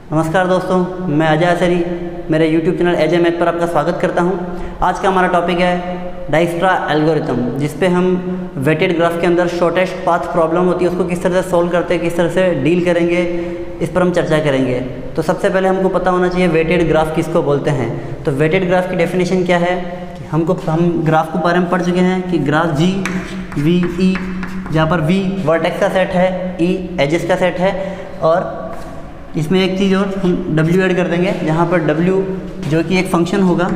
नमस्कार दोस्तों, मैं अजय असरी मेरे YouTube चैनल अजय मैथ पर आपका स्वागत करता हूं। आज का हमारा टॉपिक है डाइस्ट्रा एल्गोरिथम, जिस पे हम वेटेड ग्राफ के अंदर शॉर्टेस्ट पाथ प्रॉब्लम होती है उसको किस तरह से सॉल्व करते हैं, किस तरह से डील करेंगे, इस पर हम चर्चा करेंगे। तो सबसे पहले हमको पता होना चाहिए वेटेड ग्राफ किसको बोलते हैं। तो वेटेड ग्राफ की डेफिनेशन क्या है कि हम ग्राफ के बारे में पढ़ चुके हैं कि ग्राफ जी वी ई, जहाँ पर वी वर्टेक्स का सेट है, ई एजेस का सेट है, और इसमें एक चीज़ और हम w ऐड कर देंगे, जहाँ पर w जो कि एक फंक्शन होगा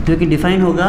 जो कि डिफाइन होगा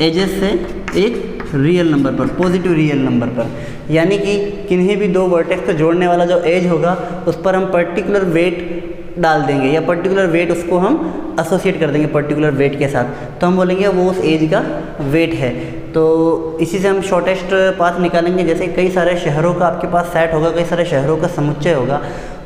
एजेस से एक रियल नंबर पर, पॉजिटिव रियल नंबर पर। यानी कि किन्हीं भी दो वर्टेक्स को जोड़ने वाला जो एज होगा उस पर हम पर्टिकुलर वेट डाल देंगे, या पर्टिकुलर वेट उसको हम एसोसिएट कर देंगे पर्टिकुलर वेट के साथ। तो हम बोलेंगे वो उस एज का वेट है। तो इसी से हम शॉर्टेस्ट पाथ निकालेंगे। जैसे कई सारे शहरों का आपके पास सेट होगा, कई सारे शहरों का समुच्चय होगा,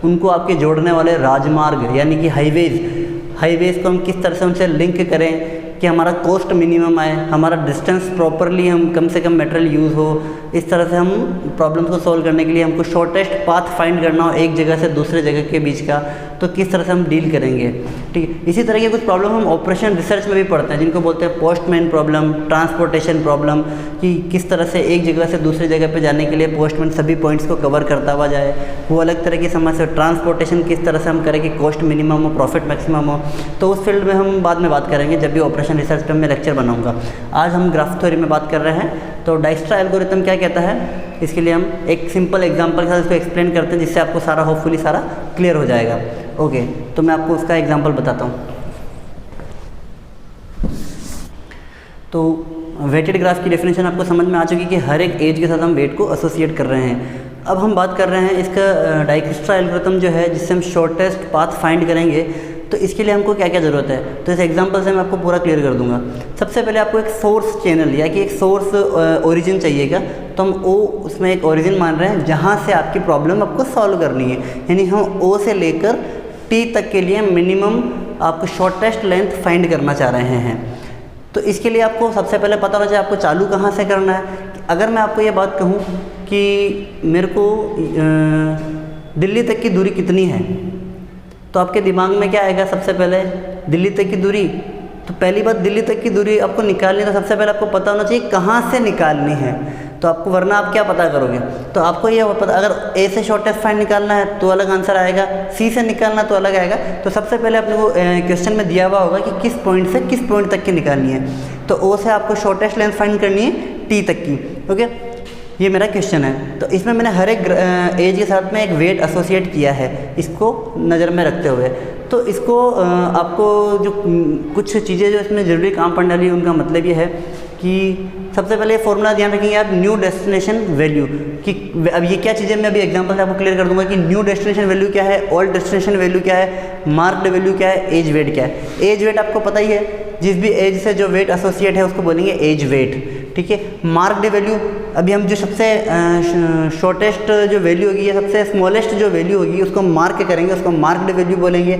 उनको आपके जोड़ने वाले राजमार्ग यानी कि हाईवेज़ को हम किस तरह से उनसे लिंक करें कि हमारा कॉस्ट मिनिमम आए, हमारा डिस्टेंस प्रॉपरली हम कम से कम मटेरियल यूज़ हो। इस तरह से हम प्रॉब्लम्स को सॉल्व करने के लिए हमको शॉर्टेस्ट पाथ फाइंड करना हो एक जगह से दूसरे जगह के बीच का, तो किस तरह से हम डील करेंगे। ठीक है, इसी तरह के कुछ प्रॉब्लम हम ऑपरेशन रिसर्च में भी पढ़ते हैं, जिनको बोलते हैं पोस्टमैन प्रॉब्लम, ट्रांसपोर्टेशन प्रॉब्लम, कि किस तरह से एक जगह से दूसरी जगह पर जाने के लिए पोस्टमैन सभी पॉइंट्स को कवर करता हुआ जाए। वो अलग तरह की समस्या। ट्रांसपोर्टेशन किस तरह से हम करें कि कॉस्ट मिनिमम हो, प्रॉफिट मैक्सिमम हो। तो उस फील्ड में हम बाद में बात करेंगे जब भी ऑपरेशन रिसर्च पर मैं लेक्चर बनाऊंगा। आज हम ग्राफ थ्योरी में बात कर रहे हैं। तो डाइस्ट्रा एल्गोरिथम क्या कहता है, इसके लिए हम एक सिंपल एग्जांपल के साथ इसको एक्सप्लेन करते हैं, जिससे आपको सारा होपफुली सारा क्लियर हो जाएगा। ओके, तो मैं आपको उसका एग्जांपल बताता हूँ। तो वेटेड ग्राफ की डेफिनेशन आपको समझ में आ चुकी कि हर एक एज के साथ हम वेट को एसोसिएट कर रहे हैं। अब हम बात कर रहे हैं इसका डाइस्ट्रा एल्गोरिथम जो है, जिससे हम शॉर्टेस्ट पाथ फाइंड करेंगे। तो इसके लिए हमको क्या क्या ज़रूरत है, तो इस एग्जांपल से मैं आपको पूरा क्लियर कर दूंगा। सबसे पहले आपको एक सोर्स चैनल या कि एक सोर्स ओरिजिन चाहिएगा। तो हम ओ उसमें एक ओरिजिन मान रहे हैं जहाँ से आपकी प्रॉब्लम आपको सॉल्व करनी है। यानी हम ओ से लेकर टी तक के लिए मिनिमम आपको शॉर्टेस्ट लेंथ फाइंड करना चाह रहे हैं। तो इसके लिए आपको सबसे पहले पता होना चाहिए आपको चालू कहाँ से करना है। अगर मैं आपको ये बात कहूँ कि मेरे को दिल्ली तक की दूरी कितनी है, तो आपके दिमाग में क्या आएगा सबसे पहले, दिल्ली तक की दूरी। तो पहली बात, दिल्ली तक की दूरी आपको निकालनी है, तो सबसे पहले आपको पता होना चाहिए कहाँ से निकालनी है। तो आपको, वरना आप क्या पता करोगे। तो आपको ये पता, अगर ए से शॉर्टेस्ट फाइंड निकालना है तो अलग आंसर आएगा, सी से निकालना तो अलग आएगा। तो सबसे पहले अपने को क्वेश्चन में दिया हुआ होगा कि किस पॉइंट से किस पॉइंट तक की निकालनी है। तो ओ से आपको शॉर्टेस्ट लेंथ फाइंड करनी है टी तक की। ओके, ये मेरा क्वेश्चन है। तो इसमें मैंने हर एक एज के साथ में एक वेट एसोसिएट किया है, इसको नज़र में रखते हुए। तो इसको आपको जो कुछ चीज़ें जो इसमें ज़रूरी काम पड़ने वाली है, उनका मतलब ये है कि सबसे पहले फॉर्मूला ध्यान रखेंगे आप, न्यू डेस्टिनेशन वैल्यू। कि अब ये क्या चीज़ें मैं अभी एग्जांपल से आपको क्लियर कर दूंगा कि न्यू डेस्टिनेशन वैल्यू क्या है, ओल्ड डेस्टिनेशन वैल्यू क्या है, मार्क्ड वैल्यू क्या है, एज वेट क्या है। एज वेट आपको पता ही है, जिस भी एज से जो वेट एसोसिएट है उसको बोलेंगे एज वेट। ठीक है, मार्क्ड वैल्यू, अभी हम जो सबसे शॉर्टेस्ट जो वैल्यू होगी या सबसे स्मॉलेस्ट जो वैल्यू होगी उसको मार्क करेंगे, उसको मार्क्ड वैल्यू बोलेंगे।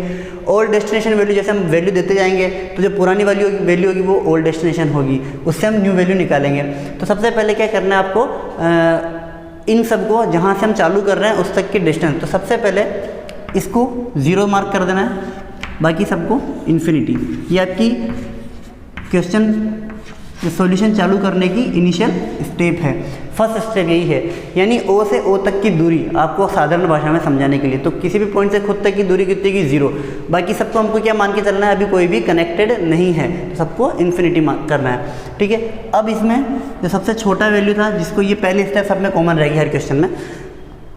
ओल्ड डेस्टिनेशन वैल्यू, जैसे हम वैल्यू देते जाएंगे तो जो पुरानी वैल्यू होगी वो ओल्ड डेस्टिनेशन होगी, उससे हम न्यू वैल्यू निकालेंगे। तो सबसे पहले क्या करना है आपको, इन सबको जहाँ से हम चालू कर रहे हैं उस तक की डिस्टेंस। तो सबसे पहले इसको 0 मार्क कर देना है, बाकी सबको इन्फिनिटी। ये आपकी क्वेश्चन सॉल्यूशन चालू करने की इनिशियल स्टेप है। फर्स्ट स्टेप यही है, यानी ओ से ओ तक की दूरी आपको साधारण भाषा में समझाने के लिए। तो किसी भी पॉइंट से खुद तक की दूरी कितनी की 0, बाकी सबको हमको क्या मान के चलना है, अभी कोई भी कनेक्टेड नहीं है, तो सबको इन्फिनिटी करना है। ठीक है, अब इसमें जो सबसे छोटा वैल्यू था, जिसको ये पहली स्टेप सब में कॉमन रहेगी हर क्वेश्चन में,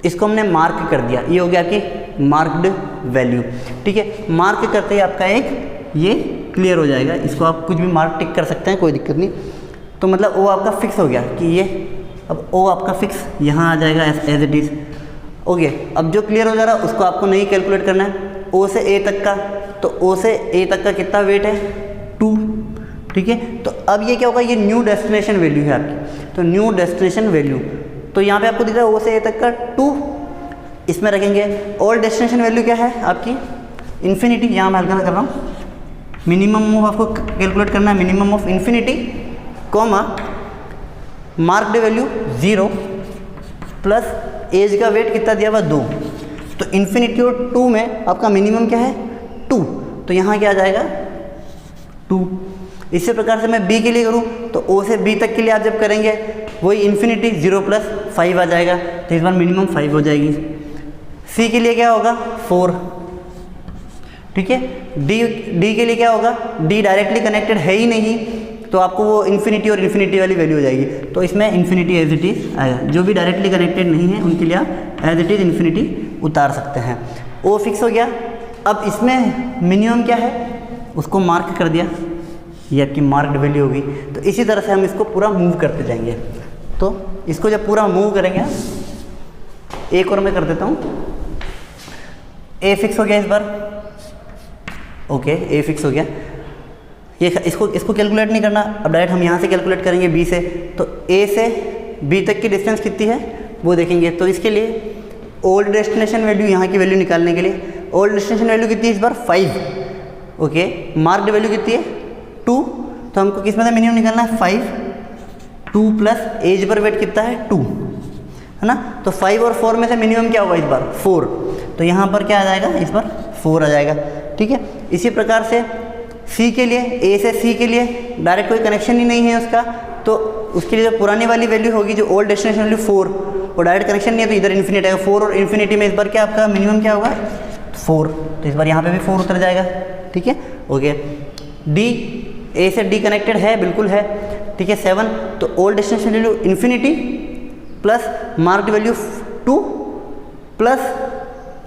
इसको हमने मार्क कर दिया। ये हो गया आपकी मार्क्ड वैल्यू। ठीक है, मार्क करते ही आपका एक ये क्लियर हो जाएगा। इसको आप कुछ भी मार्क टिक कर सकते हैं, कोई दिक्कत नहीं। तो मतलब ओ आपका फिक्स हो गया कि ये, अब ओ आपका फिक्स यहाँ आ जाएगा एज इट इज़। ओके, अब जो क्लियर हो जा रहा है उसको आपको नहीं कैलकुलेट करना है। ओ से ए तक का, तो ओ से ए तक का कितना वेट है, 2। ठीक है, तो अब ये क्या होगा, ये न्यू डेस्टिनेशन वैल्यू है आपकी। तो न्यू डेस्टिनेशन वैल्यू, तो यहाँ पे आपको दिख रहा है ओ से ए तक का 2, इसमें रखेंगे। ओल्ड डेस्टिनेशन वैल्यू क्या है आपकी, इन्फिनिटी। यहाँ मैं हल्का कर रहा हूँ, मिनिमम ऑफ आपको कैलकुलेट करना है, minimum of infinity, comma marked value 0 plus edge का वेट कितना दिया हुआ 2। तो इन्फिनिटी और 2 में आपका मिनिमम क्या है 2, तो यहाँ क्या आ जाएगा 2। इसी प्रकार से मैं बी के लिए करूँ तो ओ से बी तक के लिए आप जब करेंगे वही इन्फिनिटी 0 + 5 आ जाएगा, तो इस बार मिनिमम 5 हो जाएगी। सी के लिए क्या होगा 4, ठीक है। डी के लिए क्या होगा, डी डायरेक्टली कनेक्टेड है ही नहीं, तो आपको वो इन्फिनिटी और इन्फिनिटी वाली वैल्यू हो जाएगी, तो इसमें इन्फिनिटी एज इट इज़ आएगा। जो भी डायरेक्टली कनेक्टेड नहीं है उनके लिए आप एज इट इज़ इन्फिनिटी उतार सकते हैं। ओ फिक्स हो गया। अब इसमें मिनिमम क्या है उसको मार्क कर दिया, ये आपकी मार्क्ड वैल्यू होगी। तो इसी तरह से हम इसको पूरा मूव करते जाएंगे। तो इसको जब पूरा मूव करेंगे, एक और मैं कर देता हूँ। ए फिक्स हो गया इस बार, ओके ए फिक्स हो गया। ये इसको कैलकुलेट नहीं करना, अब डायरेक्ट हम यहाँ से कैलकुलेट करेंगे बी से। तो ए से बी तक की डिस्टेंस कितनी है वो देखेंगे। तो इसके लिए ओल्ड डेस्टिनेशन वैल्यू, यहाँ की वैल्यू निकालने के लिए ओल्ड डेस्टिनेशन वैल्यू कितनी है इस बार 5, ओके। मार्क्ड वैल्यू कितनी है 2, तो हमको किस में से मिनिमम निकालना है 5, 2 + एज पर वेट कितना है 2, है ना। तो 5 और 4 में से मिनिमम क्या होगा इस बार 4, तो यहाँ पर क्या आ जाएगा इस बार 4 आ जाएगा, ठीक है। इसी प्रकार से सी के लिए, ए से सी के लिए डायरेक्ट कोई कनेक्शन ही नहीं है उसका, तो उसके लिए जो पुरानी वाली वैल्यू होगी, जो ओल्ड डेस्टिनेशन वैल्यू 4, वो डायरेक्ट कनेक्शन नहीं है, तो इधर इन्फिनिटी आएगा। 4 और इन्फिनिटी में इस बार क्या आपका मिनिमम क्या होगा 4, तो इस बार यहाँ पे भी 4 उतर जाएगा, ठीक है, ओके। डी, ए से डी कनेक्टेड है, बिल्कुल है, ठीक है 7, तो old destination value infinity plus marked value 2 plus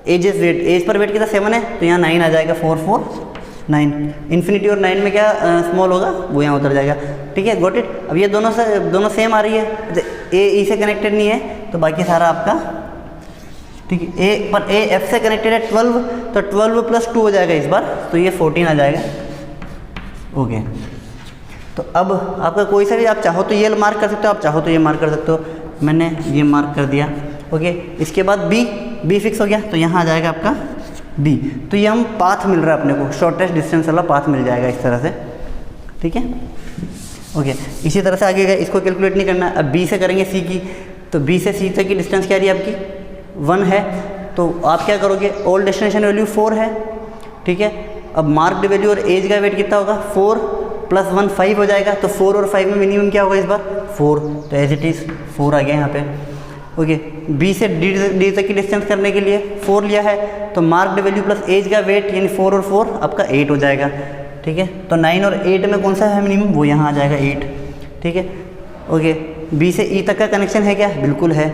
edges weight, edge पर वेट कितना 7 है, तो यहाँ 9 आ जाएगा, 4 4 9। इन्फिनिटी और 9 में क्या स्मॉल होगा वो यहाँ उतर जाएगा, ठीक है, गॉट इट। अब ये दोनों सेम आ रही है, तो ए ई से कनेक्टेड नहीं है, तो बाकी सारा आपका ठीक है। ए पर ए एफ से कनेक्टेड है 12, तो 12 + 2 हो जाएगा इस बार, तो ये 14 आ जाएगा, ओके। तो अब आपका कोई सा भी आप चाहो तो ये मार्क कर सकते हो, आप चाहो तो ये मार्क कर सकते हो, मैंने ये मार्क कर दिया, ओके। इसके बाद बी फिक्स हो गया, तो यहाँ आ जाएगा आपका बी। तो ये हम पाथ मिल रहा है अपने को, शॉर्टेस्ट डिस्टेंस वाला पाथ मिल जाएगा इस तरह से, ठीक है, ओके। इसी तरह से आगे गए, इसको कैलकुलेट नहीं करना। अब बी से करेंगे सी की, तो बी से सी तक की डिस्टेंस क्या रही है आपकी 1 है, तो आप क्या करोगे, ओल्ड डेस्टिनेशन वैल्यू 4 है, ठीक है। अब मार्क्ड वैल्यू और एज का वेट कितना होगा 4 + 1 5 हो जाएगा, तो 4 और 5 में मिनिमम क्या होगा इस बार 4, तो एज इट इज़ 4 आ गया यहाँ पे, ओके। बी से डी तक की डिस्टेंस करने के लिए 4 लिया है, तो मार्क्ड वैल्यू प्लस एज का वेट यानी 4 और 4 आपका 8 हो जाएगा, ठीक है। तो 9 और 8 में कौन सा है मिनिमम, वो यहाँ आ जाएगा 8, ठीक है, ओके। बी से ई तक का कनेक्शन है क्या, बिल्कुल है,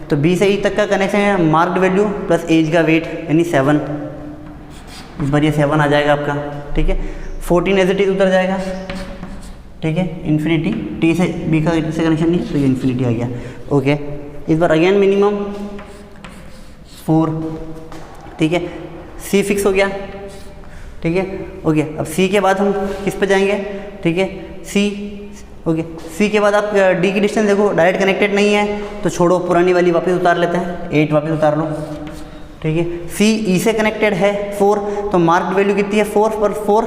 तो बी से ई तक का कनेक्शन है, मार्क्ड वैल्यू प्लस एज का वेट यानी 7, इस बार ये 7 आ जाएगा आपका, ठीक है। 14 एज इट इज उतर जाएगा, ठीक है। इन्फिनिटी टी से बी का से कनेक्शन नहीं है, तो ये इन्फिनिटी आ गया, ओके। इस बार अगेन मिनिमम 4, ठीक है। सी फिक्स हो गया, ठीक है, ओके। अब सी के बाद हम किस पे जाएंगे, ठीक है, सी, ओके। सी के बाद आप डी की डिस्टेंस देखो, डायरेक्ट कनेक्टेड नहीं है, तो छोड़ो, पुरानी वाली वापस उतार लेते हैं, 8 वापस उतार लो, ठीक है। सी ई से कनेक्टेड है 4, तो मार्क्ड वैल्यू कितनी है 4 पर 4,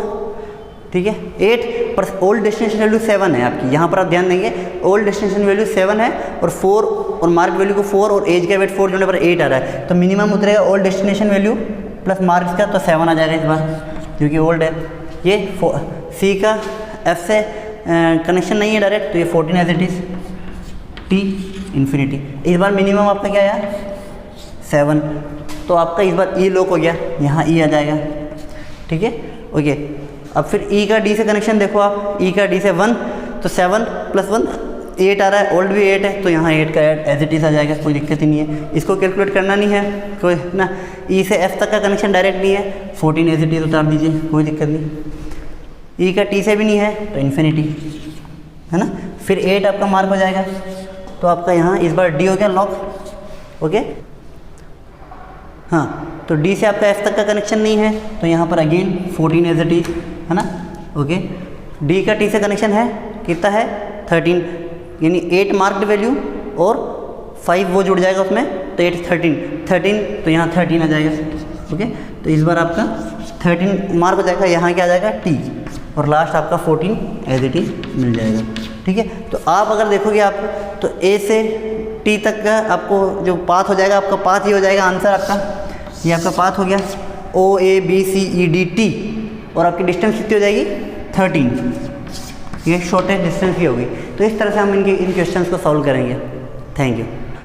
ठीक है, 8 पर ओल्ड डेस्टिनेशन वैल्यू 7 है आपकी, यहाँ पर आप ध्यान देंगे, ओल्ड डेस्टिनेशन वैल्यू 7 है और 4 और मार्क वैल्यू को 4 और एज का वेट 4 जोड़ने पर 8 आ रहा है, तो मिनिमम उतरेगा old destination value plus marks का, तो 7 आ जाएगा इस बार, क्योंकि ओल्ड है। ये सी का एफ से कनेक्शन नहीं है डायरेक्ट, तो ये 14 edge it is, T infinity. इस बार मिनिमम आपका क्या आया 7, तो आपका इस बार ई लॉक हो गया, यहाँ ई आ जाएगा, ठीक है, ओके। अब फिर ई का डी से कनेक्शन देखो आप, ई का डी से 1, तो 7 + 1 8 आ रहा है, ओल्ड भी 8 है, तो यहाँ 8 का एज इट इज आ जाएगा, कोई दिक्कत ही नहीं है, इसको कैलकुलेट करना नहीं है कोई ना। ई से एफ तक का कनेक्शन डायरेक्ट नहीं है, 14 एज इट इज उतार दीजिए, कोई दिक्कत नहीं। ई का टी से भी नहीं है, तो इन्फिनिटी, है ना। फिर 8 आपका मार्क हो जाएगा, तो आपका यहाँ इस बार डी हो गया लॉक, ओके। हाँ, तो डी से आपका एफ तक का कनेक्शन नहीं है, तो यहाँ पर अगेन 14 एज इट इज, है ना, ओके। डी का टी से कनेक्शन है, कितना है 13, यानी 8 मार्क्ड वैल्यू और 5 वो जुड़ जाएगा उसमें, तो 8 13, तो यहाँ 13 आ जाएगा, ओके। तो इस बार आपका 13 मार्क हो जाएगा, यहाँ क्या आ जाएगा टी, और लास्ट आपका 14 एज इट इज मिल जाएगा, ठीक है। तो आप अगर देखोगे आप, तो ए से टी तक का आपको जो पाथ हो जाएगा, आपका पाथ ही हो जाएगा आंसर आपका, ये आपका पाथ हो गया OABCEDT, और आपकी डिस्टेंस कितनी हो जाएगी 13, ये शॉर्टेस्ट डिस्टेंस भी होगी। तो इस तरह से हम इन क्वेश्चंस को सॉल्व करेंगे। Thank you.